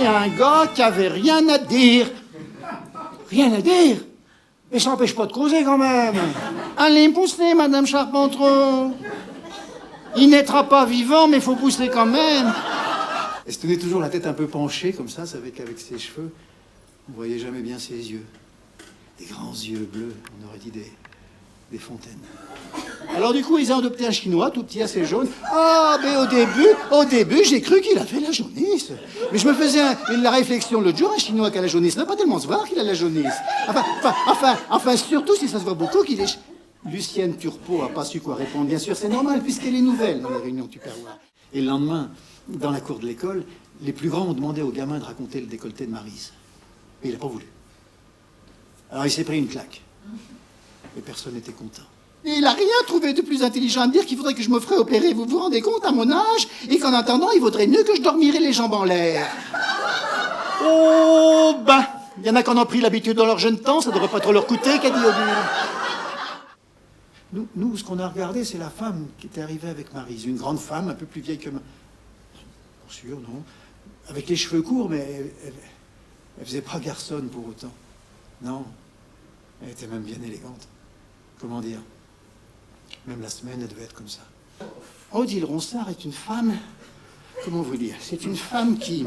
c'est un gars qui avait rien à dire. Rien à dire? Mais ça n'empêche pas de causer quand même. Allez pousser, Madame Charpentreau. Il naîtra pas vivant, mais il faut pousser quand même. Elle se tenait toujours la tête un peu penchée, comme ça, avec ses cheveux. On voyait jamais bien ses yeux. Des grands yeux bleus, on aurait dit des fontaines. Alors du coup, ils ont adopté un Chinois, tout petit, assez jaune. Ah, mais au début, j'ai cru qu'il avait la jaunisse. Mais je me faisais la réflexion l'autre jour, un Chinois qui a la jaunisse, ça ne va pas tellement se voir qu'il a la jaunisse. Enfin, surtout si ça se voit beaucoup qu'il est... Lucienne Turpot n'a pas su quoi répondre. Bien sûr, c'est normal, puisqu'elle est nouvelle dans les réunions tupperware. Et le lendemain, dans la cour de l'école, les plus grands ont demandé au gamin de raconter le décolleté de Maryse. Et il n'a pas voulu. Alors il s'est pris une claque. Et personne n'était content. Et il n'a rien trouvé de plus intelligent à me dire qu'il faudrait que je me ferais opérer. Vous vous rendez compte, à mon âge? Et qu'en attendant, il vaudrait mieux que je dormirais les jambes en l'air. Oh, ben, il y en a qui en ont pris l'habitude dans leur jeune temps, ça devrait pas trop leur coûter, qu'a dit Odile. Nous, ce qu'on a regardé, c'est la femme qui était arrivée avec Maryse. Une grande femme, un peu plus vieille que moi. Pour sûr, non. Avec les cheveux courts, mais elle faisait pas garçonne pour autant. Non. Elle était même bien élégante. Comment dire? Même la semaine, elle devait être comme ça. Odile Ronsard est une femme... Comment vous dire? C'est une femme qui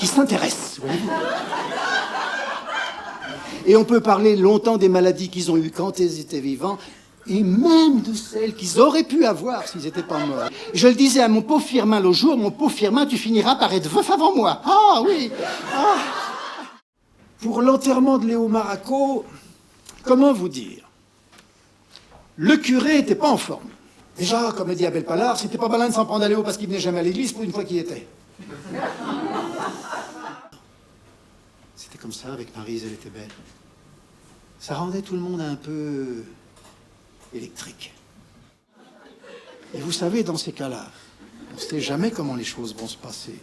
s'intéresse, voyez-vous. Et on peut parler longtemps des maladies qu'ils ont eues quand ils étaient vivants, et même de celles qu'ils auraient pu avoir s'ils n'étaient pas morts. Je le disais à mon pauvre Firmin l'autre jour, mon pauvre Firmin, tu finiras par être veuf avant moi. Ah oui. Ah. Pour l'enterrement de Léo Maraco, comment vous dire? Le curé n'était pas en forme. Déjà, comme le dit Abel Pallard, c'était pas malin de s'en prendre à Léo parce qu'il venait jamais à l'église pour une fois qu'il y était. C'était comme ça, avec Maryse, elle était belle. Ça rendait tout le monde un peu électrique. Et vous savez, dans ces cas-là, on ne sait jamais comment les choses vont se passer.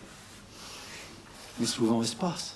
Mais souvent, elles se passent.